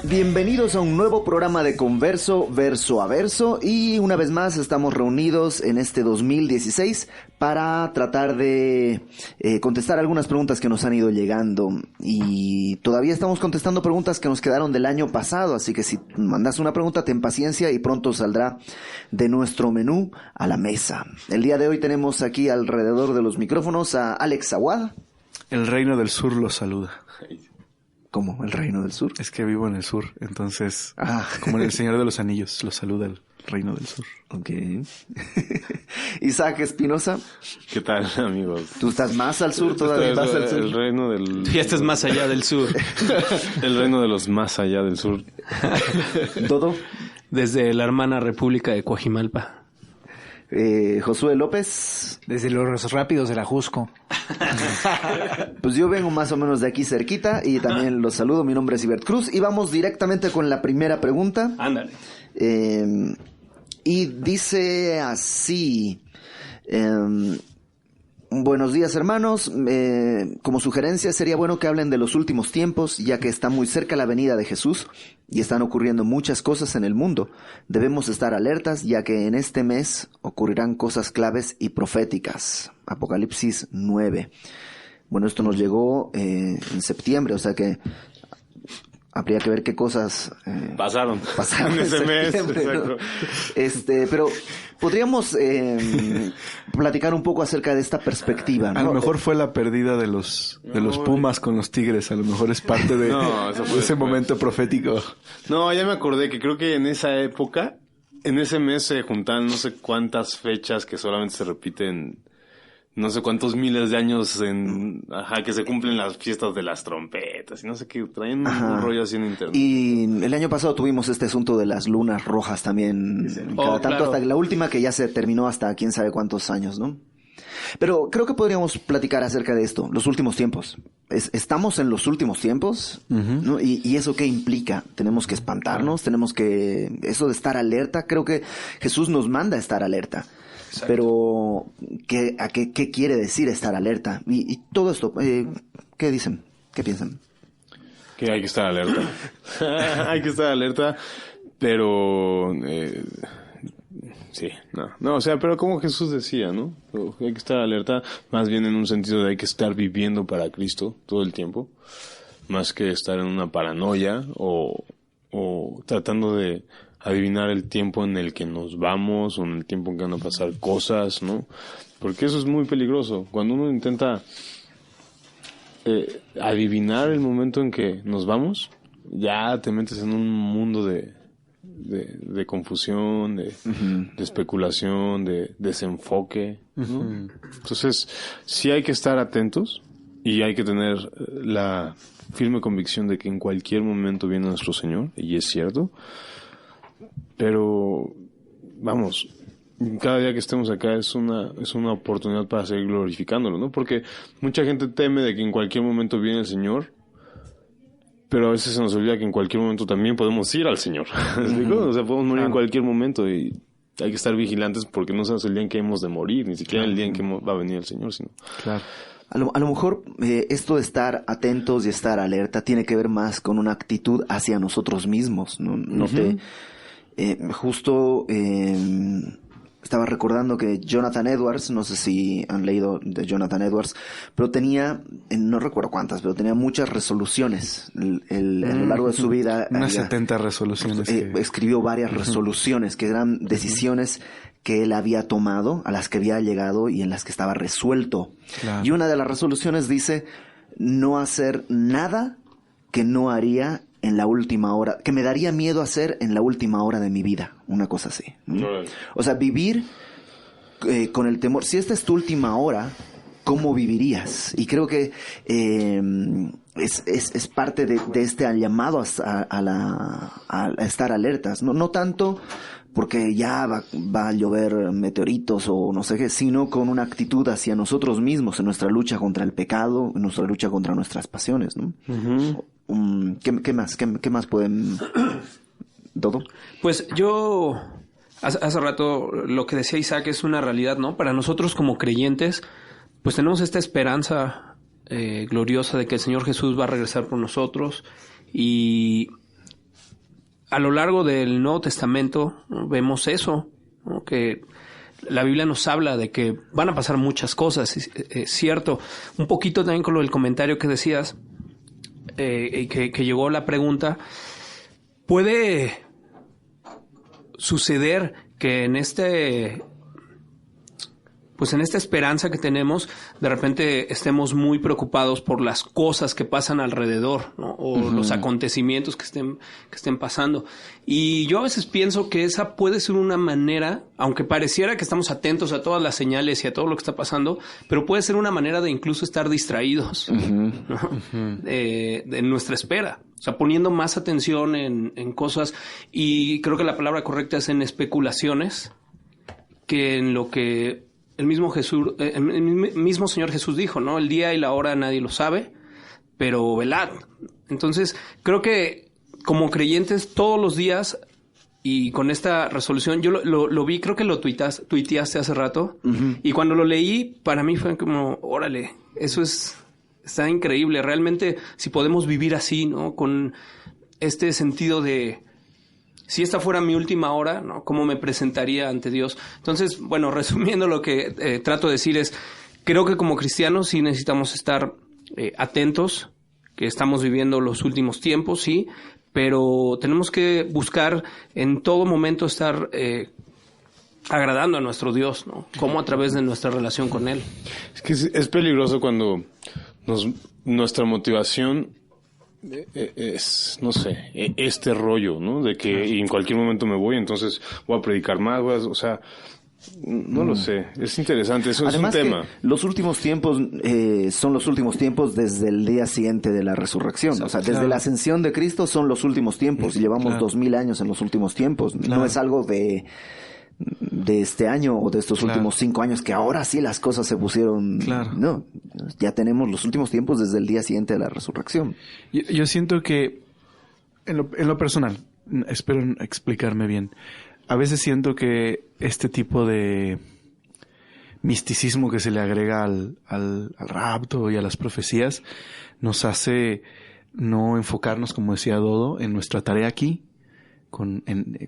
Bienvenidos a un nuevo programa de Converso Verso a Verso y una vez más estamos reunidos en este 2016 para tratar de contestar algunas preguntas que nos han ido llegando y todavía estamos contestando preguntas que nos quedaron del año pasado, así que si mandas una pregunta ten paciencia y pronto saldrá de nuestro menú a la mesa. El día de hoy tenemos aquí alrededor de los micrófonos a Alex Aguad. El Reino del Sur los saluda. ¿Cómo? ¿El Reino del Sur? Es que vivo en el sur, entonces, como en El Señor de los Anillos, los saluda el Reino del Sur. Ok. Isaac Espinosa. ¿Qué tal, amigos? ¿Tú estás más al sur todavía? ¿Vas al sur? El reino del... Tú ya estás más allá del sur. El reino de los más allá del sur. ¿Todo? Desde la hermana República de Coajimalpa. Josué López. Desde los rápidos de la Jusco. Pues yo vengo más o menos de aquí cerquita y también los saludo. Mi nombre es Ibert Cruz y vamos directamente con la primera pregunta. Ándale. Y dice así: buenos días, hermanos. Como sugerencia sería bueno que hablen de los últimos tiempos, ya que está muy cerca la venida de Jesús y están ocurriendo muchas cosas en el mundo. Debemos estar alertas, ya que en este mes ocurrirán cosas claves y proféticas. Apocalipsis 9. Bueno, esto nos llegó en septiembre, o sea que habría que ver qué cosas pasaron en ese mes. ¿no? Pero podríamos platicar un poco acerca de esta perspectiva, ¿no? A lo mejor fue la pérdida de los Pumas con los Tigres. A lo mejor es parte de ese momento profético. No, ya me acordé que creo que en esa época, en ese mes se juntan no sé cuántas fechas que solamente se repiten no sé cuántos miles de años que se cumplen las fiestas de las trompetas y no sé qué, traen un rollo así en internet. Y el año pasado tuvimos este asunto de las lunas rojas también, cada tanto, claro. Hasta la última que ya se terminó hasta quién sabe cuántos años, ¿no? Pero creo que podríamos platicar acerca de esto, los últimos tiempos. Estamos en los últimos tiempos, ¿no? ¿Y eso qué implica? Tenemos que espantarnos, tenemos que... Eso de estar alerta, creo que Jesús nos manda a estar alerta. Exacto. Pero, ¿qué quiere decir estar alerta? Y todo esto, ¿qué dicen? ¿Qué piensan? Que hay que estar alerta. Hay que estar alerta, pero... sí, no, o sea, pero como Jesús decía, ¿no? Hay que estar alerta, más bien en un sentido de hay que estar viviendo para Cristo todo el tiempo, más que estar en una paranoia o tratando de adivinar el tiempo en el que nos vamos o en el tiempo en que van a pasar cosas, ¿no? Porque eso es muy peligroso. Cuando uno intenta adivinar el momento en que nos vamos, ya te metes en un mundo de confusión, de especulación, de desenfoque, ¿no? Entonces, sí hay que estar atentos y hay que tener la firme convicción de que en cualquier momento viene nuestro Señor, y es cierto. Pero, vamos, cada día que estemos acá es una oportunidad para seguir glorificándolo, ¿no? Porque mucha gente teme de que en cualquier momento viene el Señor, pero a veces se nos olvida que en cualquier momento también podemos ir al Señor. O sea, podemos morir en cualquier momento y hay que estar vigilantes porque no sabemos el día en que hemos de morir, ni siquiera el día en que va a venir el Señor, sino... Claro. A lo mejor esto de estar atentos y estar alerta tiene que ver más con una actitud hacia nosotros mismos, ¿no? Estaba recordando que Jonathan Edwards, no sé si han leído de Jonathan Edwards, pero tenía, no recuerdo cuántas, pero tenía muchas resoluciones a lo largo de su vida. Unas 70 resoluciones. Escribió varias resoluciones que eran decisiones que él había tomado, a las que había llegado y en las que estaba resuelto. Claro. Y una de las resoluciones dice no hacer nada que no haría en la última hora, que me daría miedo hacer en la última hora de mi vida, una cosa así. O sea, vivir con el temor. Si esta es tu última hora, ¿cómo vivirías? Y creo que es parte de este llamado a estar alertas. No tanto porque ya va a llover meteoritos o no sé qué, sino con una actitud hacia nosotros mismos en nuestra lucha contra el pecado, en nuestra lucha contra nuestras pasiones, ¿no? ¿Qué más pueden... ¿Todo? Pues yo... Hace rato lo que decía Isaac es una realidad, ¿no? Para nosotros como creyentes, pues tenemos esta esperanza gloriosa de que el Señor Jesús va a regresar por nosotros y a lo largo del Nuevo Testamento vemos eso, ¿no? Que la Biblia nos habla de que van a pasar muchas cosas, es cierto. Un poquito también con lo del comentario que decías, que llegó la pregunta, ¿puede suceder que en esta esperanza que tenemos, de repente estemos muy preocupados por las cosas que pasan alrededor, ¿no? O los acontecimientos que estén pasando? Y yo a veces pienso que esa puede ser una manera, aunque pareciera que estamos atentos a todas las señales y a todo lo que está pasando, pero puede ser una manera de incluso estar distraídos, ¿no? De nuestra espera. O sea, poniendo más atención en cosas, y creo que la palabra correcta es en especulaciones, que en lo que el mismo Señor Jesús dijo, ¿no? El día y la hora nadie lo sabe, pero velad. Entonces, creo que como creyentes todos los días, y con esta resolución, yo lo vi, creo que lo tuiteaste hace rato, y cuando lo leí, para mí fue como, órale, eso está increíble. Realmente, si podemos vivir así, ¿no? Con este sentido de, si esta fuera mi última hora, ¿no? ¿Cómo me presentaría ante Dios? Entonces, bueno, resumiendo lo que trato de decir es, creo que como cristianos sí necesitamos estar atentos, que estamos viviendo los últimos tiempos, sí, pero tenemos que buscar en todo momento estar agradando a nuestro Dios, ¿no? Como a través de nuestra relación con Él. Es que es peligroso cuando nuestra motivación es, no sé, este rollo, ¿no? De que en cualquier momento me voy, entonces voy a predicar más, o sea, no lo sé. Es interesante, eso además es un tema. Los últimos tiempos son los últimos tiempos desde el día siguiente de la resurrección. O sea, desde la ascensión de Cristo son los últimos tiempos. Y llevamos 2000 años en los últimos tiempos. No es algo de este año o de estos últimos 5 años que ahora sí las cosas se pusieron. No, ya tenemos los últimos tiempos desde el día siguiente de la resurrección. Yo siento que en lo personal, espero explicarme bien, a veces siento que este tipo de misticismo que se le agrega al rapto y a las profecías nos hace no enfocarnos, como decía Dodo, en nuestra tarea aquí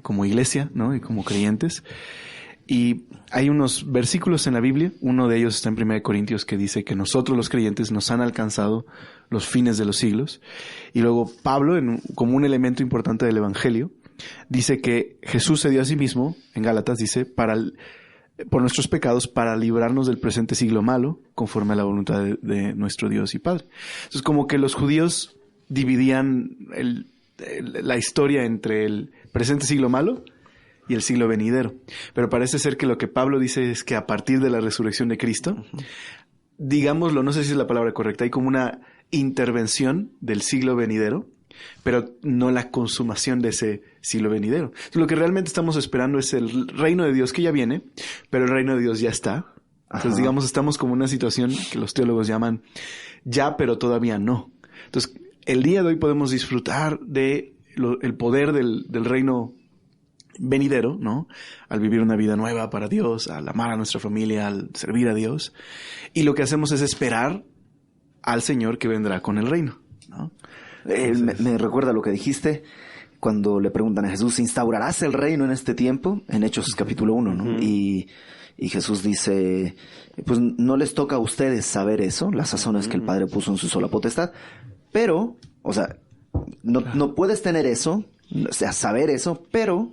como iglesia, ¿no? Y como creyentes. Y hay unos versículos en la Biblia, uno de ellos está en 1 Corintios, que dice que nosotros los creyentes nos han alcanzado los fines de los siglos. Y luego Pablo, como un elemento importante del Evangelio, dice que Jesús se dio a sí mismo, en Gálatas dice, por nuestros pecados, para librarnos del presente siglo malo, conforme a la voluntad de nuestro Dios y Padre. Entonces, como que los judíos dividían la historia entre el presente siglo malo y el siglo venidero. Pero parece ser que lo que Pablo dice es que a partir de la resurrección de Cristo, digámoslo, no sé si es la palabra correcta, hay como una intervención del siglo venidero, pero no la consumación de ese siglo venidero. Entonces, lo que realmente estamos esperando es el reino de Dios que ya viene, pero el reino de Dios ya está. Entonces, digamos, estamos como en una situación que los teólogos llaman ya, pero todavía no. Entonces, el día de hoy podemos disfrutar de el poder del reino venidero, ¿no? Al vivir una vida nueva para Dios, al amar a nuestra familia, al servir a Dios. Y lo que hacemos es esperar al Señor que vendrá con el reino, ¿no? Me recuerda lo que dijiste cuando le preguntan a Jesús, ¿instaurarás el reino en este tiempo? En Hechos capítulo 1, ¿no? Y Jesús dice, pues no les toca a ustedes saber eso, las sazones que el Padre puso en su sola potestad, pero, o sea, no puedes tener eso, o sea, saber eso, pero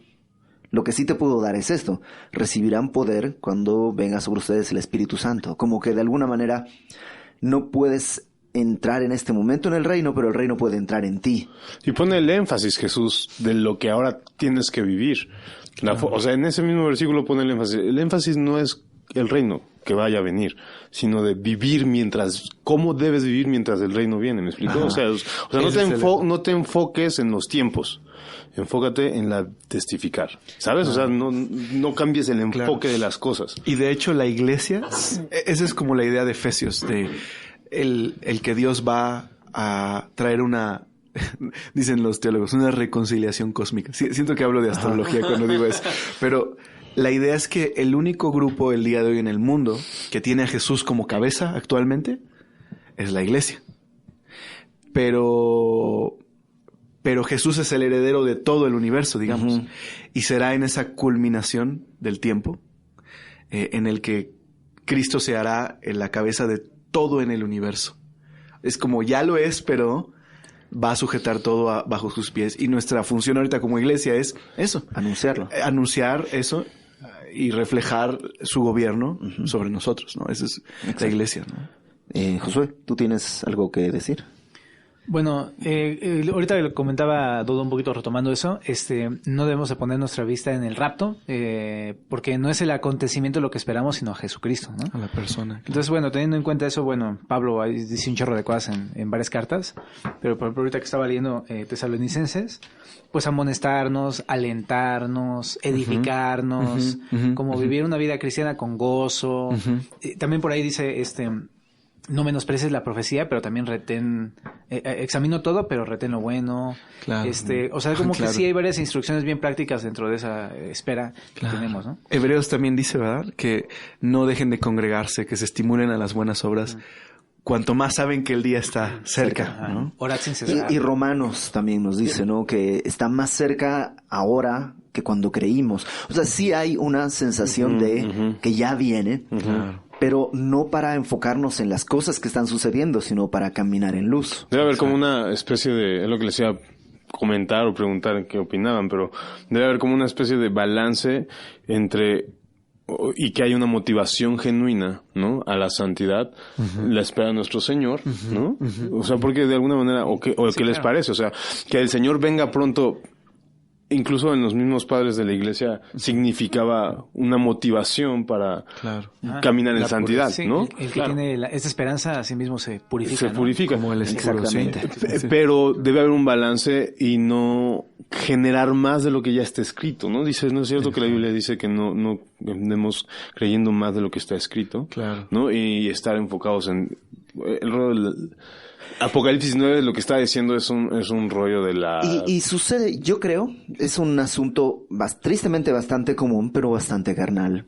lo que sí te puedo dar es esto: recibirán poder cuando venga sobre ustedes el Espíritu Santo. Como que de alguna manera no puedes entrar en este momento en el reino, pero el reino puede entrar en ti. Y pone el énfasis, Jesús, de lo que ahora tienes que vivir. O sea, en ese mismo versículo pone el énfasis. El énfasis no es el reino que vaya a venir, sino de vivir cómo debes vivir mientras el reino viene, ¿me explico? O sea, no te enfoques en los tiempos, enfócate en la testificar, ¿sabes? O sea, no cambies el enfoque de las cosas. Y de hecho la iglesia, esa es como la idea de Efesios, de el que Dios va a traer una, dicen los teólogos, una reconciliación cósmica. Siento que hablo de astrología cuando digo eso, pero la idea es que el único grupo el día de hoy en el mundo que tiene a Jesús como cabeza actualmente es la iglesia. Pero pero Jesús es el heredero de todo el universo, digamos. Uh-huh. Y será en esa culminación del tiempo en el que Cristo se hará en la cabeza de todo en el universo. Es como ya lo es, pero va a sujetar todo bajo sus pies. Y nuestra función ahorita como iglesia es eso. Anunciarlo. Anunciar eso y reflejar su gobierno uh-huh. sobre nosotros, ¿no? Esa es la iglesia, ¿no? Josué, ¿tú tienes algo que decir? Bueno, ahorita lo comentaba Dodo un poquito retomando eso, no debemos de poner nuestra vista en el rapto, porque no es el acontecimiento lo que esperamos, sino a Jesucristo, ¿no? A la persona. Entonces, bueno, teniendo en cuenta eso, bueno, Pablo dice un chorro de cosas en varias cartas, pero por ejemplo, ahorita que estaba leyendo Tesalonicenses, pues amonestarnos, alentarnos, edificarnos, uh-huh, uh-huh, como uh-huh. vivir una vida cristiana con gozo. Uh-huh. También por ahí dice, no menosprecies la profecía, pero también retén, examino todo, pero retén lo bueno. Claro. O sea, como claro. que sí hay varias instrucciones bien prácticas dentro de esa espera claro. que tenemos, ¿no? Hebreos también dice, ¿verdad? Que no dejen de congregarse, que se estimulen a las buenas obras, cuanto más saben que el día está cerca, ¿no? Orad sin cesar. Y Romanos también nos dice, ¿no? Que está más cerca ahora que cuando creímos. O sea, sí hay una sensación de que ya viene, pero no para enfocarnos en las cosas que están sucediendo, sino para caminar en luz. Debe haber como una especie de, es lo que les iba a comentar o preguntar qué opinaban, pero debe haber como una especie de balance entre, y que hay una motivación genuina, ¿no? A la santidad, la espera de nuestro Señor, ¿no? O sea, porque de alguna manera, o qué les parece, o sea, que el Señor venga pronto. Incluso en los mismos padres de la iglesia significaba una motivación para caminar en santidad, sí, ¿no? El que tiene esa esperanza a sí mismo se purifica. Se purifica. Como el escudo. Exactamente. Sí. Pero debe haber un balance y no generar más de lo que ya está escrito, ¿no? Dice, no es cierto que la Biblia dice que no andemos creyendo más de lo que está escrito, claro, ¿no? Y estar enfocados en el rollo del Apocalipsis 9, lo que está diciendo es un rollo de la... Y sucede, yo creo, es un asunto tristemente bastante común, pero bastante carnal.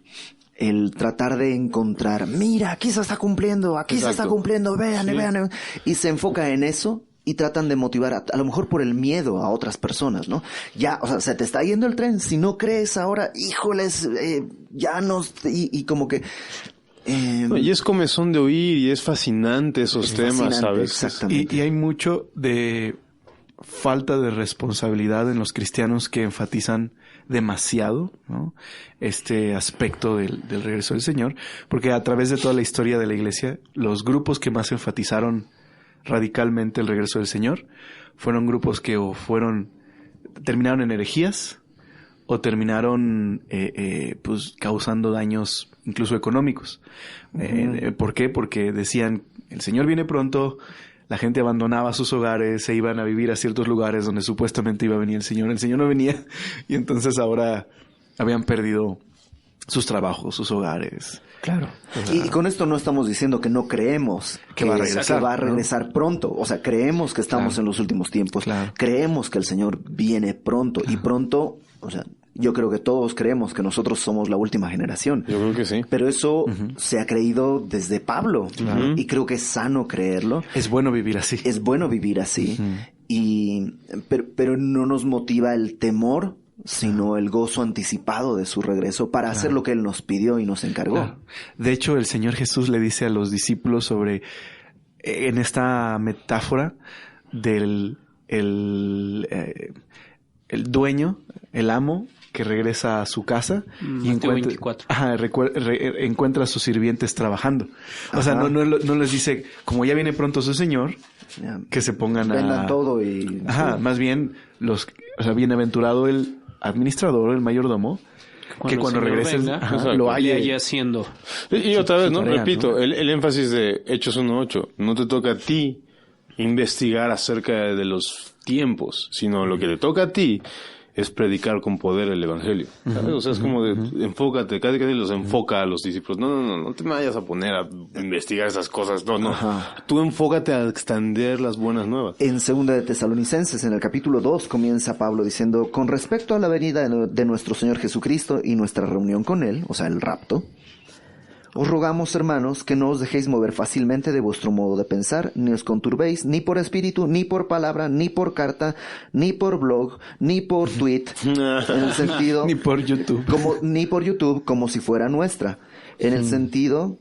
El tratar de encontrar, mira, aquí se está cumpliendo, aquí se está cumpliendo, vean, vean. Y se enfoca en eso y tratan de motivar, a lo mejor por el miedo a otras personas, ¿no? Ya, o sea, se te está yendo el tren, si no crees ahora, híjoles, ya no... Y como que... y es comezón de oír y es fascinante esos temas, ¿sabes? Exactamente. Y hay mucho de falta de responsabilidad en los cristianos que enfatizan demasiado, ¿no? Este aspecto del regreso del Señor, porque a través de toda la historia de la iglesia, los grupos que más enfatizaron radicalmente el regreso del Señor fueron grupos que terminaron en herejías o terminaron pues causando daños incluso económicos. ¿Por qué? Porque decían, el Señor viene pronto, la gente abandonaba sus hogares, se iban a vivir a ciertos lugares donde supuestamente iba a venir el Señor no venía, y entonces ahora habían perdido sus trabajos, sus hogares. Claro. Y con esto no estamos diciendo que no creemos que va a regresar pronto. O sea, creemos que estamos en los últimos tiempos. Claro. Creemos que el Señor viene pronto. Y pronto, o sea, yo creo que todos creemos que nosotros somos la última generación. Yo creo que sí. Pero eso se ha creído desde Pablo. Y creo que es sano creerlo. Es bueno vivir así. Es bueno vivir así. Pero no nos motiva el temor, sino el gozo anticipado de su regreso para hacer lo que Él nos pidió y nos encargó. Claro. De hecho, el Señor Jesús le dice a los discípulos sobre, en esta metáfora del el dueño, el amo, que regresa a su casa y encuentra a sus sirvientes trabajando. O sea, no les dice, como ya viene pronto su Señor, que se pongan vendan todo y... más bien, bienaventurado el administrador, el mayordomo, que cuando regrese lo haya allí haciendo. Y otra vez, ¿no? tarea, Repito, ¿no? El énfasis de Hechos 1:8, no te toca a ti investigar acerca de los tiempos, sino lo que te toca a ti es predicar con poder el evangelio. ¿Sabes? O sea, es como de enfócate, casi los enfoca a los discípulos. No te me vayas a poner a investigar esas cosas. No. Tú enfócate a extender las buenas nuevas. En 2 de Tesalonicenses, en el capítulo 2, comienza Pablo diciendo, con respecto a la venida de nuestro Señor Jesucristo y nuestra reunión con Él, o sea, el rapto, Os rogamos, hermanos, que no os dejéis mover fácilmente de vuestro modo de pensar, ni os conturbéis, ni por espíritu, ni por palabra, ni por carta, ni por blog, ni por tweet, en el sentido... Ni por YouTube. Ni por YouTube, como si fuera nuestra, en el sentido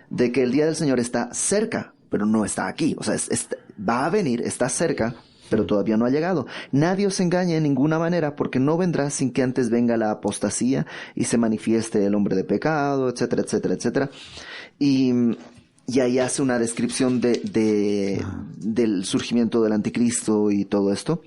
de que el día del Señor está cerca, pero no está aquí. O sea, va a venir, está cerca, pero todavía no ha llegado. Nadie os engañe en ninguna manera, porque no vendrá sin que antes venga la apostasía y se manifieste el hombre de pecado, etcétera, etcétera, etcétera. Y ahí hace una descripción del surgimiento del anticristo y todo esto.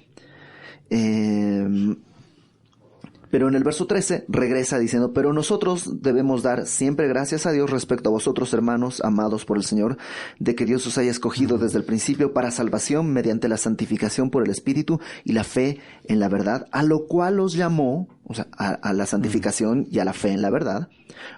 Pero en el verso 13 regresa diciendo, pero nosotros debemos dar siempre gracias a Dios respecto a vosotros, hermanos, amados por el Señor, de que Dios os haya escogido desde el principio para salvación mediante la santificación por el Espíritu y la fe en la verdad, a lo cual os llamó, o sea, a la santificación y a la fe en la verdad,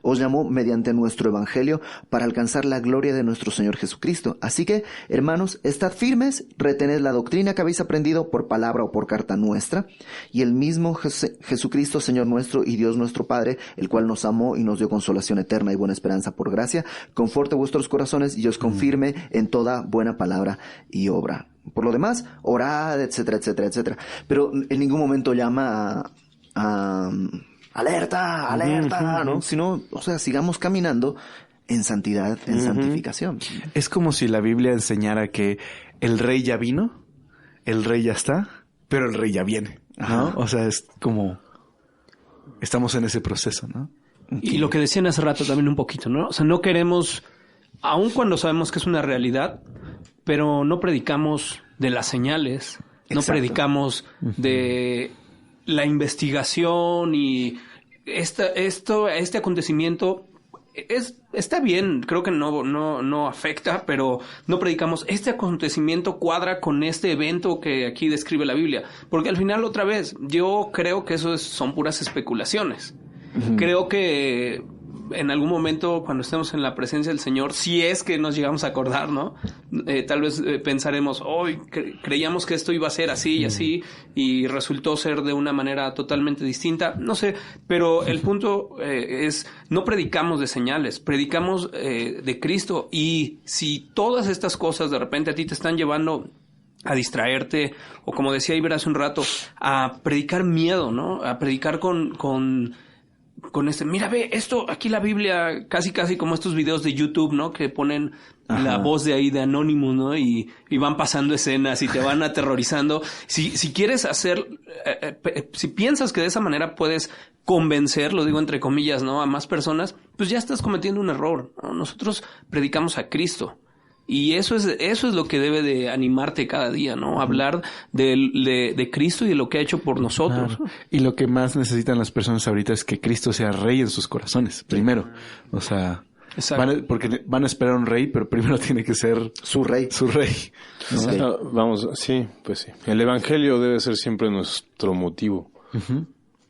os llamó mediante nuestro evangelio para alcanzar la gloria de nuestro Señor Jesucristo. Así que, hermanos, estad firmes, retened la doctrina que habéis aprendido por palabra o por carta nuestra, y el mismo Jesucristo, Señor nuestro y Dios nuestro Padre, el cual nos amó y nos dio consolación eterna y buena esperanza por gracia, conforte vuestros corazones y os confirme en toda buena palabra y obra. Por lo demás, orad, etcétera, etcétera, etcétera. Pero en ningún momento llama a alerta, ¿no? Sino, o sea, sigamos caminando en santidad, en santificación. Es como si la Biblia enseñara que el rey ya vino, el rey ya está, pero el rey ya viene, ¿no? Ajá. O sea, es como... Estamos en ese proceso, ¿no? Y lo que decían hace rato también un poquito, ¿no? O sea, no queremos, aun cuando sabemos que es una realidad, pero no predicamos de las señales, no Exacto. predicamos de la investigación y este acontecimiento está bien, creo que no afecta, pero no predicamos este acontecimiento cuadra con este evento que aquí describe la Biblia, porque al final otra vez yo creo que eso son puras especulaciones. Creo que en algún momento cuando estemos en la presencia del Señor, si es que nos llegamos a acordar, ¿no? Tal vez pensaremos, hoy creíamos que esto iba a ser así y así, y resultó ser de una manera totalmente distinta, no sé, pero el punto es, no predicamos de señales, predicamos de Cristo, y si todas estas cosas de repente a ti te están llevando a distraerte, o como decía Iber hace un rato, a predicar miedo, ¿no? A predicar con mira, ve, esto, aquí la Biblia, casi como estos videos de YouTube, ¿no? Que ponen la voz de ahí de Anonymous, ¿no? Y van pasando escenas y te van aterrorizando. Si quieres hacer, si piensas que de esa manera puedes convencer, lo digo entre comillas, ¿no? A más personas, pues ya estás cometiendo un error, ¿no? Nosotros predicamos a Cristo. Y eso es lo que debe de animarte cada día, ¿no? Hablar de Cristo y de lo que ha hecho por nosotros. Claro. Y lo que más necesitan las personas ahorita es que Cristo sea rey en sus corazones, primero. O sea, porque van a esperar un rey, pero primero tiene que ser su rey. ¿No? Sí. Vamos, sí, pues sí. El evangelio debe ser siempre nuestro motivo.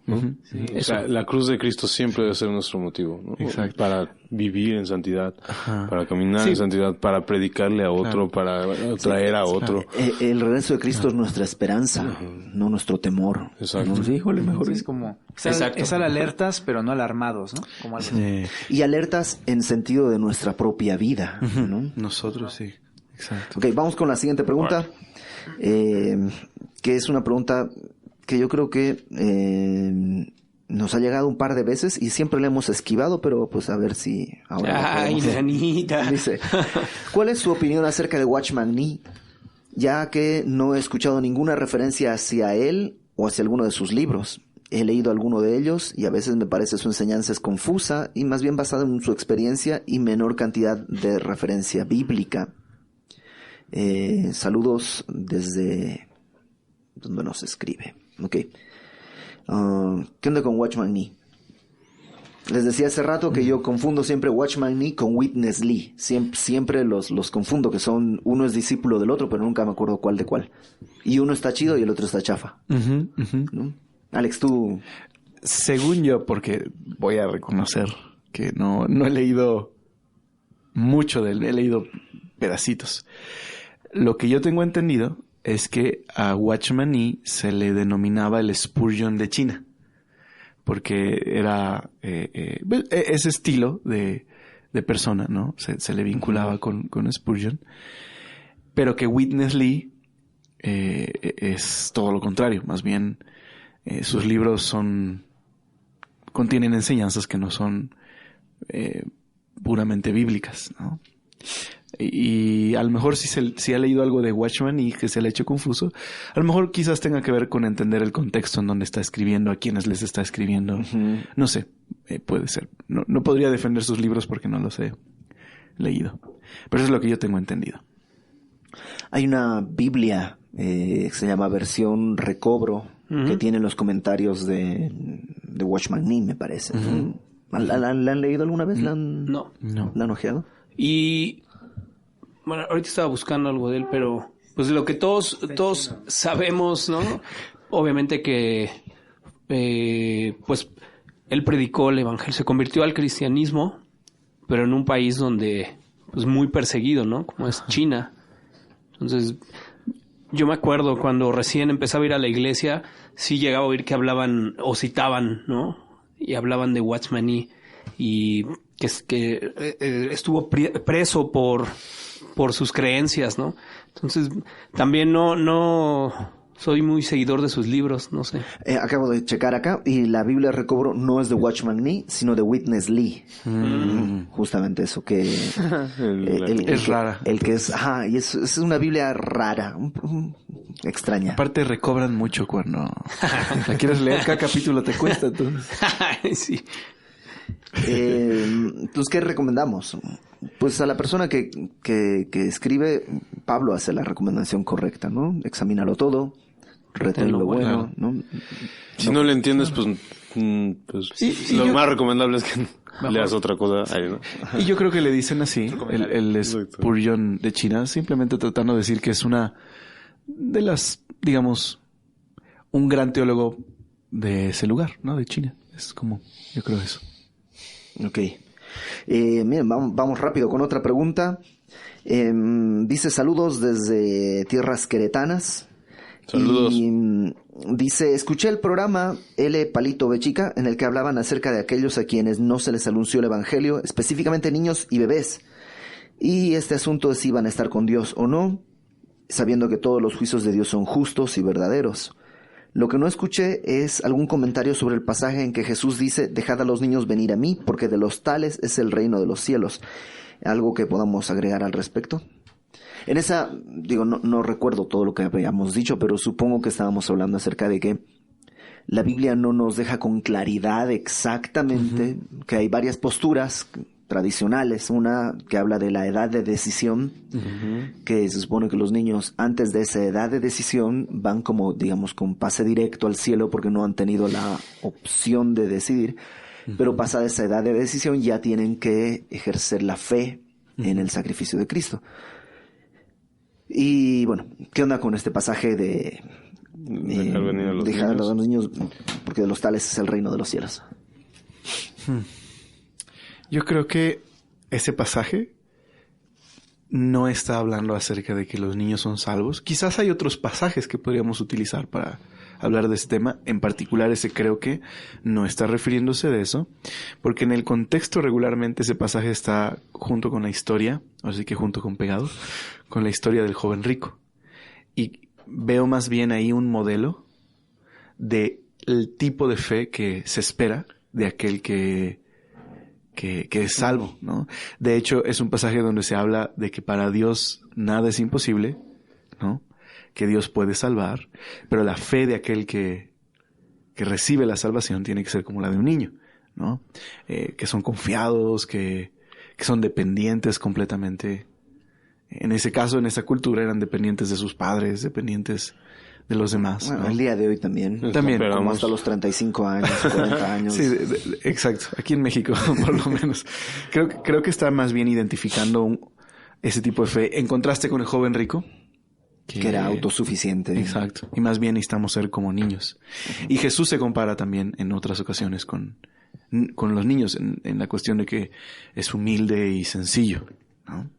¿no? Sí, o sea, la cruz de Cristo siempre debe ser nuestro motivo, ¿no? Exacto. Para vivir en santidad, para caminar en santidad, para predicarle a otro, para traer a otro. El regreso de Cristo es nuestra esperanza, no nuestro temor. Exacto. ¿No? Sí, híjole, mejor es como... Exacto. Es al alertas, pero no alarmados, ¿no? Como algo así. Y alertas en sentido de nuestra propia vida, ¿no? Nosotros sí. Exacto. Ok, vamos con la siguiente pregunta, que es una pregunta que yo creo que nos ha llegado un par de veces y siempre la hemos esquivado, pero pues a ver si ahora... Ay, nanita. Dice, ¿cuál es su opinión acerca de Watchman Nee? Ya que no he escuchado ninguna referencia hacia él o hacia alguno de sus libros. He leído alguno de ellos y a veces me parece su enseñanza es confusa y más bien basada en su experiencia y menor cantidad de referencia bíblica. Saludos desde donde nos escribe. Ok. ¿Qué onda con Watchman Nee? Les decía hace rato que yo confundo siempre Watchman Nee con Witness Lee. Siempre los confundo, que son, uno es discípulo del otro, pero nunca me acuerdo cuál de cuál. Y uno está chido y el otro está chafa. ¿No? Alex, tú... Según yo, porque voy a reconocer que no he leído mucho de él, he leído pedacitos. Lo que yo tengo entendido es que a Watchman Nee se le denominaba el Spurgeon de China, porque era ese estilo de de persona, ¿no? Se le vinculaba con Spurgeon. Pero que Witness Lee es todo lo contrario. Más bien, sus libros contienen enseñanzas que no son puramente bíblicas, ¿no? Y a lo mejor si ha leído algo de Watchman y que se le ha hecho confuso, a lo mejor quizás tenga que ver con entender el contexto en donde está escribiendo, a quienes les está escribiendo. No sé, puede ser. No podría defender sus libros porque no los he leído. Pero eso es lo que yo tengo entendido. Hay una Biblia que se llama versión recobro, que tiene los comentarios de Watchman Nee, me parece. ¿La han leído alguna vez? No. ¿La han ojeado? Y bueno, ahorita estaba buscando algo de él, pero pues lo que todos sabemos, ¿no? Obviamente que pues él predicó el evangelio, se convirtió al cristianismo, pero en un país donde pues muy perseguido, ¿no? Como es China. Entonces, yo me acuerdo cuando recién empezaba a ir a la iglesia, sí llegaba a oír que hablaban o citaban, ¿no? Y hablaban de Watchman Nee y que estuvo preso por sus creencias, ¿no? Entonces, también no soy muy seguidor de sus libros, no sé. Acabo de checar acá y la Biblia de recobro no es de Watchman Nee, sino de Witness Lee. Justamente eso que... es rara. El que es... Ajá, y es una Biblia rara, extraña. Aparte recobran mucho cuando la quieres leer, cada capítulo te cuesta. Entonces. Sí. Entonces, ¿qué recomendamos? Pues a la persona que escribe, Pablo hace la recomendación correcta, ¿no? Examínalo todo, retén lo bueno, ¿no? Si no le entiendes, pues lo más recomendable es que leas otra cosa ahí, ¿no? Y yo creo que le dicen así, el Spurgeon de China, simplemente tratando de decir que es una de las, digamos, un gran teólogo de ese lugar, ¿no? De China. Es como, yo creo eso. Ok. Miren, vamos rápido con otra pregunta. Dice saludos desde tierras queretanas. Saludos. Y dice, escuché el programa L. Palito B. Chica en el que hablaban acerca de aquellos a quienes no se les anunció el evangelio, específicamente niños y bebés. Y este asunto de si iban a estar con Dios o no, sabiendo que todos los juicios de Dios son justos y verdaderos. Lo que no escuché es algún comentario sobre el pasaje en que Jesús dice, dejad a los niños venir a mí, porque de los tales es el reino de los cielos. ¿Algo que podamos agregar al respecto? En esa, no recuerdo todo lo que habíamos dicho, pero supongo que estábamos hablando acerca de que la Biblia no nos deja con claridad exactamente, que hay varias posturas tradicionales, una que habla de la edad de decisión, que se supone que los niños antes de esa edad de decisión van como, digamos, con pase directo al cielo porque no han tenido la opción de decidir, pero pasada esa edad de decisión ya tienen que ejercer la fe en el sacrificio de Cristo. Y bueno, ¿qué onda con este pasaje de dejar a los niños, porque de los tales es el reino de los cielos? Yo creo que ese pasaje no está hablando acerca de que los niños son salvos. Quizás hay otros pasajes que podríamos utilizar para hablar de este tema. En particular, ese creo que no está refiriéndose de eso, porque en el contexto regularmente ese pasaje está junto con la historia, así que junto con pegado, con la historia del joven rico. Y veo más bien ahí un modelo del tipo de fe que se espera de aquel que es salvo, ¿no? De hecho, es un pasaje donde se habla de que para Dios nada es imposible, ¿no? Que Dios puede salvar, pero la fe de aquel que recibe la salvación tiene que ser como la de un niño, ¿no? Que son confiados, que son dependientes completamente. En ese caso, en esa cultura, eran dependientes de sus padres, dependientes de los demás. Bueno, ¿no? el día de hoy también. Como hasta los 35 años, 40 años. Sí, exacto. Aquí en México, por lo menos. Creo que está más bien identificando ese tipo de fe, en contraste con el joven rico. Que era autosuficiente. Exacto. Y más bien necesitamos ser como niños. Y Jesús se compara también en otras ocasiones con los niños, en la cuestión de que es humilde y sencillo, ¿no?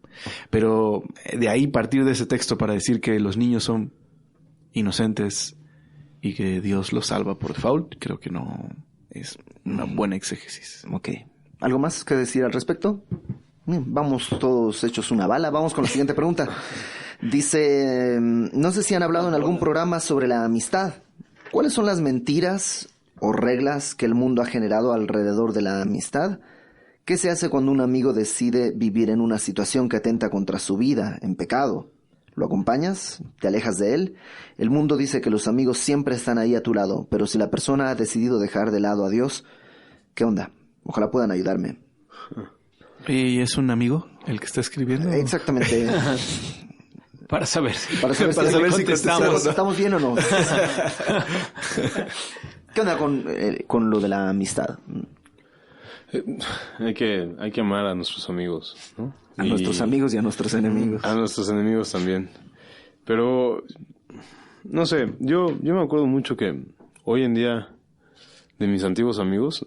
Pero de ahí partir de ese texto para decir que los niños son inocentes y que Dios los salva por default, creo que no es una buena exégesis. Ok. ¿Algo más que decir al respecto? Vamos todos hechos una bala. Vamos con la siguiente pregunta. Dice, no sé si han hablado en algún programa sobre la amistad. ¿Cuáles son las mentiras o reglas que el mundo ha generado alrededor de la amistad? ¿Qué se hace cuando un amigo decide vivir en una situación que atenta contra su vida, en pecado? ¿Lo acompañas? ¿Te alejas de él? El mundo dice que los amigos siempre están ahí a tu lado, pero si la persona ha decidido dejar de lado a Dios, ¿qué onda? Ojalá puedan ayudarme. ¿Y es un amigo el que está escribiendo? Exactamente. Para saber si contestamos. ¿Estamos bien o no? ¿Qué onda con lo de la amistad? Hay que amar a nuestros amigos, ¿no? A nuestros amigos y a nuestros enemigos. A nuestros enemigos también. Pero, no sé, yo me acuerdo mucho que hoy en día de mis antiguos amigos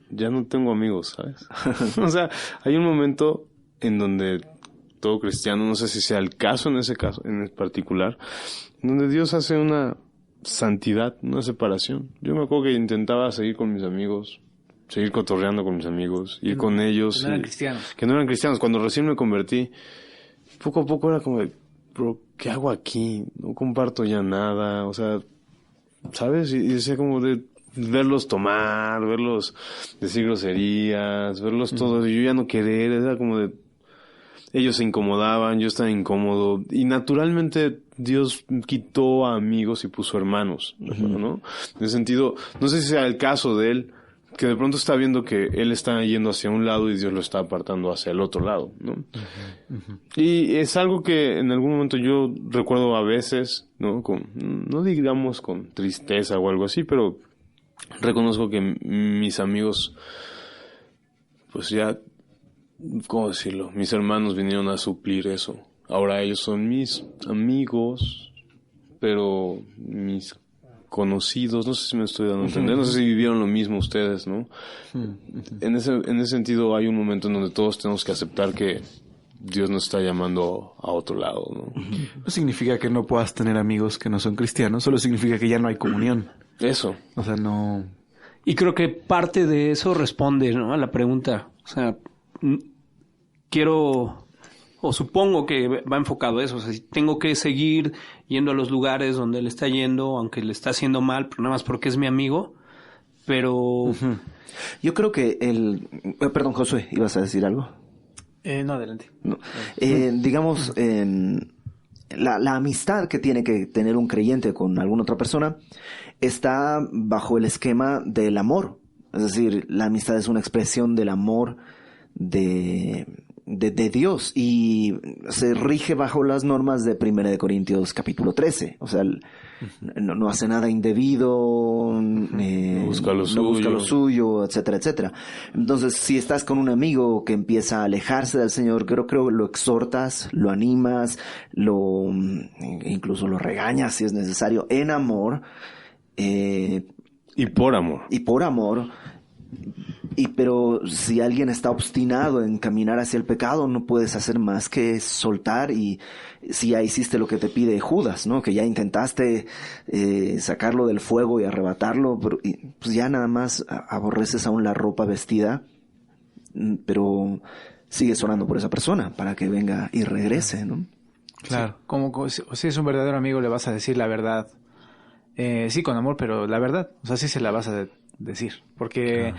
ya no tengo amigos, ¿sabes? O sea, hay un momento en donde todo cristiano, no sé si sea el caso en particular, donde Dios hace una santidad, una separación. Yo me acuerdo que intentaba seguir con mis amigos, seguir cotorreando con mis amigos, ir con ellos. Que no eran cristianos. Que no eran cristianos. Cuando recién me convertí, poco a poco era como de, bro, ¿qué hago aquí? No comparto ya nada, o sea, ¿sabes? Y decía como de verlos tomar, verlos decir groserías, verlos todos, y yo ya no querer, era como de, ellos se incomodaban, yo estaba incómodo, y naturalmente Dios quitó a amigos y puso hermanos, ¿no? En ese sentido, no sé si sea el caso de él, que de pronto está viendo que él está yendo hacia un lado y Dios lo está apartando hacia el otro lado, ¿no? Y es algo que en algún momento yo recuerdo a veces, ¿no? No digamos con tristeza o algo así, pero reconozco que mis amigos, pues ya, ¿cómo decirlo? Mis hermanos vinieron a suplir eso. Ahora ellos son mis amigos, pero mis conocidos, no sé si me estoy dando a entender, no sé si vivieron lo mismo ustedes, ¿no? En ese sentido hay un momento en donde todos tenemos que aceptar que Dios nos está llamando a otro lado, ¿no? No significa que no puedas tener amigos que no son cristianos, solo significa que ya no hay comunión. Eso. O sea, no... Y creo que parte de eso responde, ¿no?, a la pregunta. O sea, quiero... O supongo que va enfocado a eso. O sea, si tengo que seguir yendo a los lugares donde él está yendo, aunque le está haciendo mal, pero nada más porque es mi amigo. Pero... Yo creo que Perdón, Josué, ¿ibas a decir algo? No, adelante. No. Digamos, la amistad que tiene que tener un creyente con alguna otra persona está bajo el esquema del amor. Es decir, la amistad es una expresión del amor de Dios y se rige bajo las normas de 1 Corintios capítulo 13. O sea, no hace nada indebido, no busca lo suyo, etcétera, etcétera. Entonces, si estás con un amigo que empieza a alejarse del Señor, creo lo exhortas, lo animas, incluso lo regañas si es necesario, en amor. Y por amor. Pero si alguien está obstinado en caminar hacia el pecado, no puedes hacer más que soltar. Y si ya hiciste lo que te pide Judas, ¿no? Que ya intentaste sacarlo del fuego y arrebatarlo, pero pues ya nada más aborreces aún la ropa vestida, pero sigues orando por esa persona para que venga y regrese, ¿no? Claro. Sí. Como si es un verdadero amigo, le vas a decir la verdad. Sí, con amor, pero la verdad. O sea, sí se la vas a decir, porque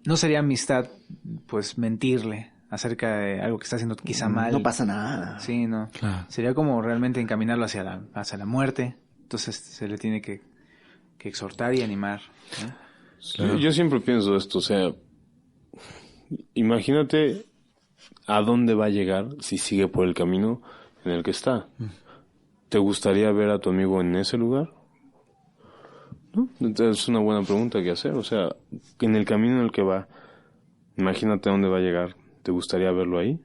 no sería amistad pues mentirle acerca de algo que está haciendo quizá mal. No pasa nada. Sí, no. Claro. Sería como realmente encaminarlo hacia la muerte. Entonces se le tiene que exhortar y animar, ¿no? Claro. Yo siempre pienso esto, o sea, imagínate a dónde va a llegar si sigue por el camino en el que está. ¿Te gustaría ver a tu amigo en ese lugar? ¿No? Entonces es una buena pregunta que hacer. O sea, en el camino en el que va, imagínate a dónde va a llegar. ¿Te gustaría verlo ahí?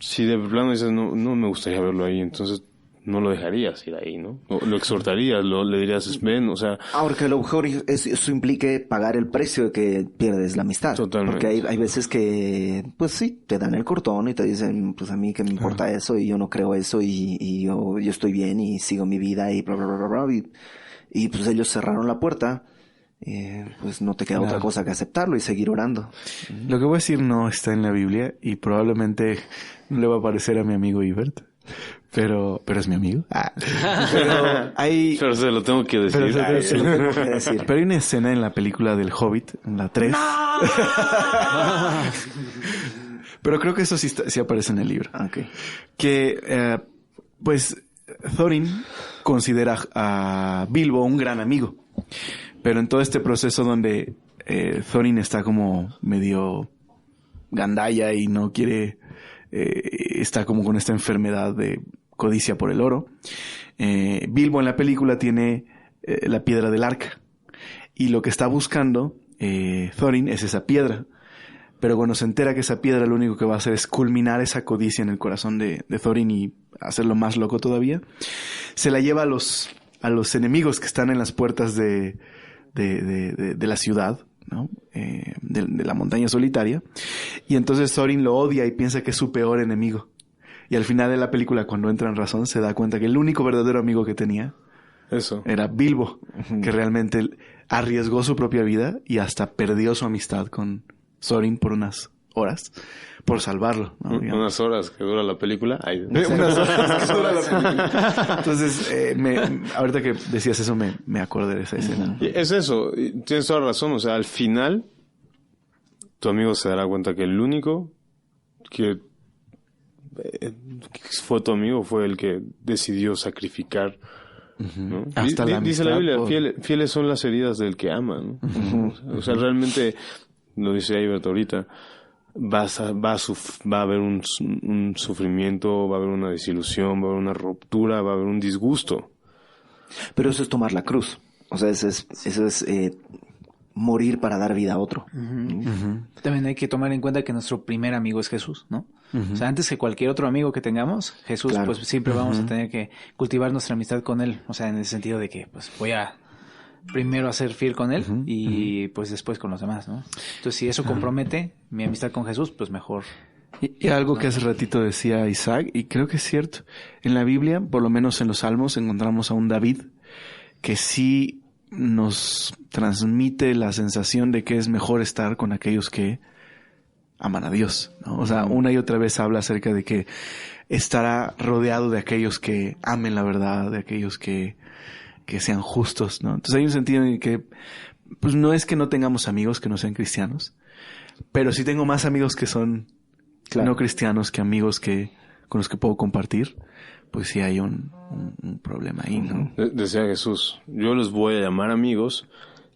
Si de plano dices, no me gustaría verlo ahí, entonces no lo dejarías ir ahí, ¿no? Lo exhortarías, le dirías, ven, o sea... Aunque a lo mejor eso implique pagar el precio de que pierdes la amistad. Totalmente. Porque hay veces que, pues sí, te dan el cortón y te dicen, pues a mí que me importa eso y yo no creo eso y yo estoy bien y sigo mi vida y bla, bla, bla, bla, bla. Y pues ellos cerraron la puerta pues no te queda otra cosa que aceptarlo y seguir orando. Lo que voy a decir no está en la Biblia y probablemente no le va a parecer a mi amigo Ibert. Pero es mi amigo. Pero se lo tengo que decir. Pero hay una escena en la película del Hobbit, en la 3. ¡No! Pero creo que eso sí aparece en el libro. Okay. Que, pues, Thorin considera a Bilbo un gran amigo. Pero en todo este proceso donde Thorin está como medio gandalla y no quiere... está como con esta enfermedad de codicia por el oro. Bilbo en la película tiene la piedra del arca. Y lo que está buscando Thorin es esa piedra. Pero cuando se entera que esa piedra lo único que va a hacer es culminar esa codicia en el corazón de Thorin y hacerlo más loco todavía, se la lleva a los enemigos que están en las puertas de la ciudad, ¿no? De la montaña solitaria. Y entonces Thorin lo odia y piensa que es su peor enemigo. Y al final de la película, cuando entra en razón, se da cuenta que el único verdadero amigo que tenía era Bilbo, que realmente arriesgó su propia vida y hasta perdió su amistad con Thorin por unas horas por salvarlo, ¿no? Unas horas que dura la película. Unas horas que dura la película. Entonces, ahorita que decías eso, me acordé de esa escena. Es eso, tienes toda razón. O sea, al final, tu amigo se dará cuenta que el único que fue tu amigo fue el que decidió sacrificar, ¿no? Hasta la dice la Biblia, por... fieles son las heridas del que ama, ¿no? O sea, realmente, lo dice Ibert ahorita, va a haber un sufrimiento, va a haber una desilusión, va a haber una ruptura, va a haber un disgusto. Pero eso es tomar la cruz. O sea, eso es morir para dar vida a otro. También hay que tomar en cuenta que nuestro primer amigo es Jesús, ¿no? O sea, antes que cualquier otro amigo que tengamos, Jesús, pues siempre vamos a tener que cultivar nuestra amistad con Él. O sea, en el sentido de que, pues, voy a primero a ser fiel con Él y pues después con los demás, ¿no? Entonces, si eso compromete mi amistad con Jesús, pues mejor. Y algo que hace ratito decía Isaac, y creo que es cierto, en la Biblia, por lo menos en los Salmos, encontramos a un David que sí nos transmite la sensación de que es mejor estar con aquellos que aman a Dios, ¿no? O sea, una y otra vez habla acerca de que estará rodeado de aquellos que amen la verdad, de aquellos que sean justos, ¿no? Entonces hay un sentido en que, pues no es que no tengamos amigos que no sean cristianos, pero sí tengo más amigos que son no cristianos que amigos con los que puedo compartir, pues sí hay un problema ahí, ¿no? Decía Jesús, yo los voy a llamar amigos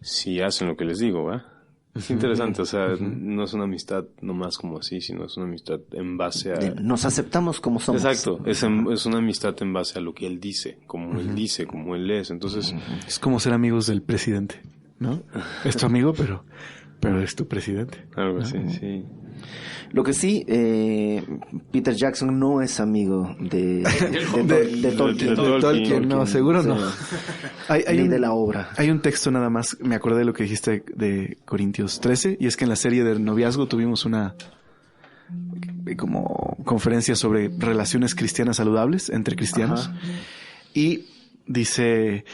si hacen lo que les digo, ¿va? Es interesante, o sea, no es una amistad nomás como así, sino es una amistad en base a... Nos aceptamos como somos. Exacto, es una amistad en base a lo que él dice, como él es, entonces... Es como ser amigos del presidente, ¿no? Es tu amigo, pero es tu presidente. Algo así, sí. Lo que sí, Peter Jackson no es amigo de Tolkien. Tolkien, no, seguro no. Ni de la obra. Hay un texto nada más, me acordé de lo que dijiste de Corintios 13, y es que en la serie de noviazgo tuvimos una como conferencia sobre relaciones cristianas saludables entre cristianos. Ajá. Y dice,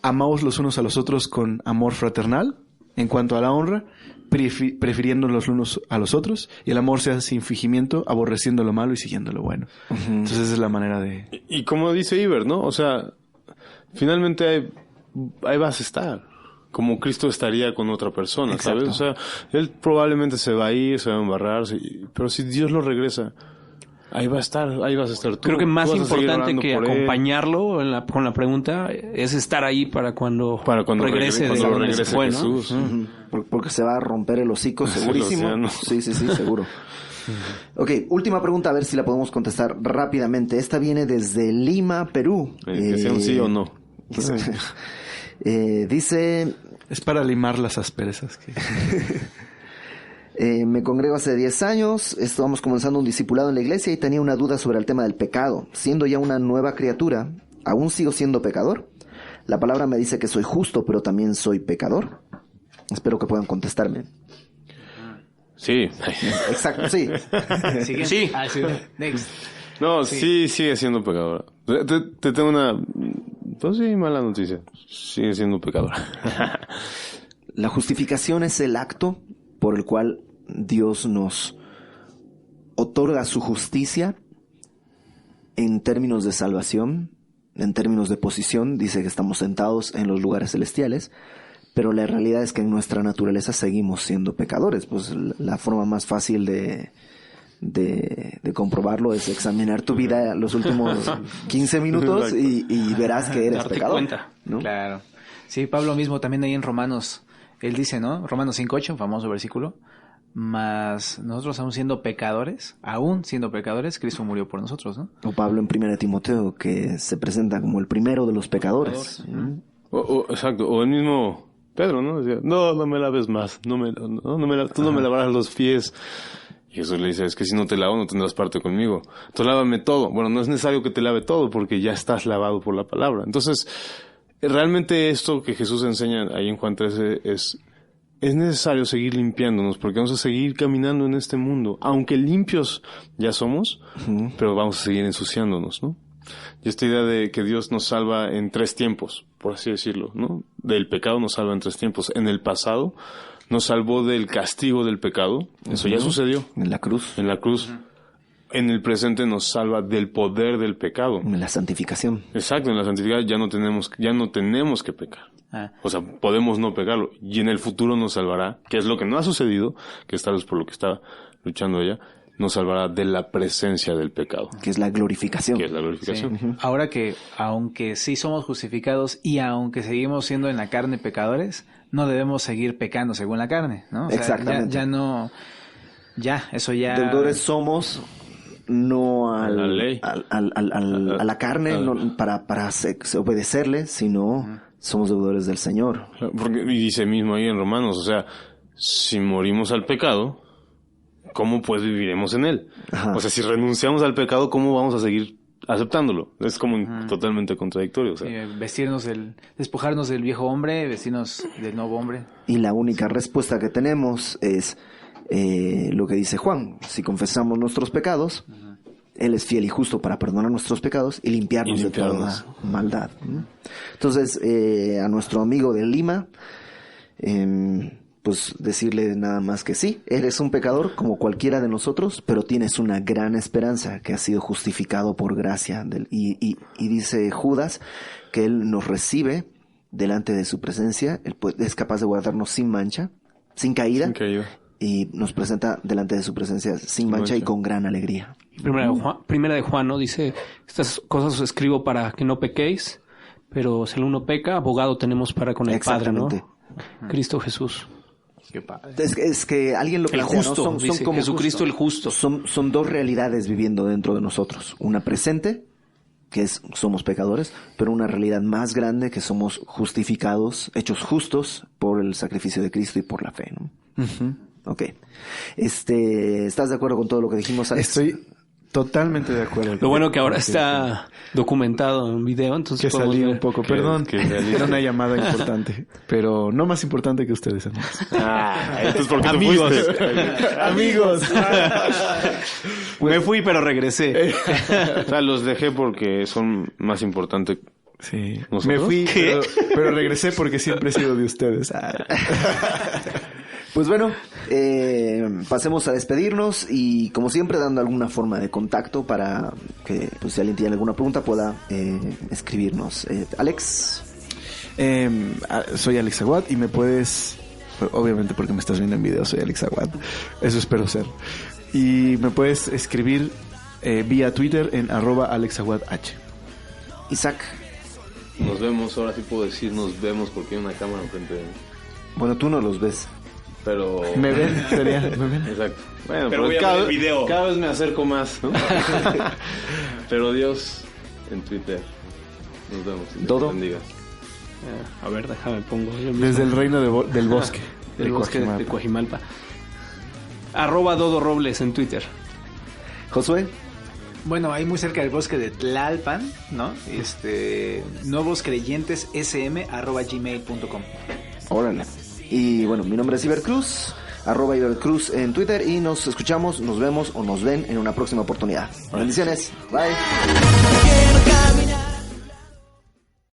amaos los unos a los otros con amor fraternal, en cuanto a la honra, prefiriendo los unos a los otros, y el amor sea sin fingimiento, aborreciendo lo malo y siguiendo lo bueno. Entonces esa es la manera de... Y como dice Ibert, ¿no? O sea, finalmente ahí vas a estar. Como Cristo estaría con otra persona, ¿sabes? O sea, él probablemente se va a ir, se va a embarrar, pero si Dios lo regresa, ahí vas a estar tú. Creo que más importante que acompañarlo con la pregunta es estar ahí para cuando regrese de donde se fue, ¿no? Jesús. Porque se va a romper el hocico, segurísimo. Sí, seguro. Ok, última pregunta, a ver si la podemos contestar rápidamente. Esta viene desde Lima, Perú. Que sea un sí o no. Dice... Es para limar las asperezas. Me congrego hace 10 años, estábamos comenzando un discipulado en la iglesia y tenía una duda sobre el tema del pecado. Siendo ya una nueva criatura, ¿aún sigo siendo pecador? La palabra me dice que soy justo, pero también soy pecador. Espero que puedan contestarme. Sí. Exacto, sí. Sí. Next. No, sí sigue siendo pecadora. Te tengo una... Pues sí, mala noticia. Sigue siendo pecadora. La justificación es el acto por el cual Dios nos otorga su justicia en términos de salvación, en términos de posición. Dice que estamos sentados en los lugares celestiales, pero la realidad es que en nuestra naturaleza seguimos siendo pecadores. Pues la forma más fácil de comprobarlo es examinar tu vida los últimos 15 minutos y verás que eres Darte pecador, cuenta. ¿no? Claro. Sí, Pablo mismo también ahí en Romanos, él dice, ¿no? Romanos 5:8, un famoso versículo. Mas nosotros aún siendo pecadores, Cristo murió por nosotros, ¿no? O Pablo en 1 Timoteo, que se presenta como el primero de los pecadores. ¿No? Exacto, o el mismo Pedro, ¿no? Decía, no me laves más, tú no me lavarás los pies. Y Jesús le dice, es que si no te lavo no tendrás parte conmigo. Entonces lávame todo. Bueno, no es necesario que te lave todo porque ya estás lavado por la palabra. Entonces, realmente esto que Jesús enseña ahí en Juan 13 es necesario seguir limpiándonos porque vamos a seguir caminando en este mundo. Aunque limpios ya somos, pero vamos a seguir ensuciándonos, ¿no? Y esta idea de que Dios nos salva en 3 tiempos, por así decirlo, ¿no? Del pecado nos salva en 3 tiempos. En el pasado nos salvó del castigo del pecado. Eso ya sucedió. En la cruz. En la cruz. En el presente nos salva del poder del pecado. En la santificación. Exacto, en la santificación ya no tenemos que pecar. O sea, podemos no pecarlo. Y en el futuro nos salvará, que es lo que no ha sucedido, que es tal vez por lo que está luchando ella, nos salvará de la presencia del pecado. Que es la glorificación. Que es la glorificación. Sí. Ahora que, aunque sí somos justificados y aunque seguimos siendo en la carne pecadores, no debemos seguir pecando según la carne, ¿no? O sea, exactamente. Eso ya... Deudores somos, no a la ley, a la carne, no, para obedecerle, sino somos deudores del Señor. Porque, y dice mismo ahí en Romanos, o sea, si morimos al pecado, ¿cómo pues viviremos en él? Ajá. O sea, si renunciamos al pecado, ¿cómo vamos a seguir aceptándolo? Es como totalmente contradictorio. O sea. Despojarnos del viejo hombre, vestirnos del nuevo hombre. Y la única respuesta que tenemos es lo que dice Juan: si confesamos nuestros pecados, Él es fiel y justo para perdonar nuestros pecados y limpiarnos de toda maldad. Entonces, a nuestro amigo de Lima, pues decirle nada más que sí, eres un pecador como cualquiera de nosotros, pero tienes una gran esperanza que has sido justificado por gracia. Y dice Judas que Él nos recibe delante de su presencia, Él es capaz de guardarnos sin mancha, sin caída. Y nos presenta delante de su presencia sin mancha y con gran alegría. Primera de Juan, ¿no? Dice, estas cosas os escribo para que no pequéis, pero si alguno peca, abogado tenemos para con el Padre, ¿no? Cristo Jesús. Qué padre. Es que alguien lo plantea, el justo, ¿no? son como Jesucristo justo. el justo. Son dos realidades viviendo dentro de nosotros. Una presente, que es somos pecadores, pero una realidad más grande que somos justificados, hechos justos por el sacrificio de Cristo y por la fe, ¿no? Ok. ¿Estás de acuerdo con todo lo que dijimos antes? Estoy totalmente de acuerdo. Lo bueno que ahora está documentado en video, entonces que salí un poco. Perdón, que era una llamada importante, pero no más importante que ustedes, amigos. Entonces ¿por qué amigos. Amigos. Me fui, pero regresé. O sea, los dejé porque son más importantes. Sí. ¿Nosotros? Me fui, pero regresé porque siempre he sido de ustedes. Pues bueno, pasemos a despedirnos y como siempre dando alguna forma de contacto para que pues, si alguien tiene alguna pregunta pueda escribirnos. Alex. Soy Alex Aguad y me puedes, obviamente porque me estás viendo en video, soy Alex Aguad, eso espero ser. Y me puedes escribir vía Twitter en @AlexAguadH. Isaac. Nos vemos, ahora sí puedo decir nos vemos porque hay una cámara enfrente de mí. Bueno, tú no los ves. Pero... ¿Me ven? ¿Me ven? Exacto. Bueno, pero voy a ver el video. Cada vez me acerco más, ¿no? Pero Dios en Twitter. Nos vemos. ¿Dodo? Bendiga. A ver, déjame pongo. Desde el reino del bosque. Del bosque de Coajimalpa. @Dodo Robles en Twitter. Josué. Bueno, ahí muy cerca del bosque de Tlalpan, ¿no? nuevoscreyentessm@gmail.com. Órale. Y bueno, mi nombre es Ibercruz, @Ibercruz en Twitter y nos escuchamos, nos vemos o nos ven en una próxima oportunidad. Bendiciones. Bye.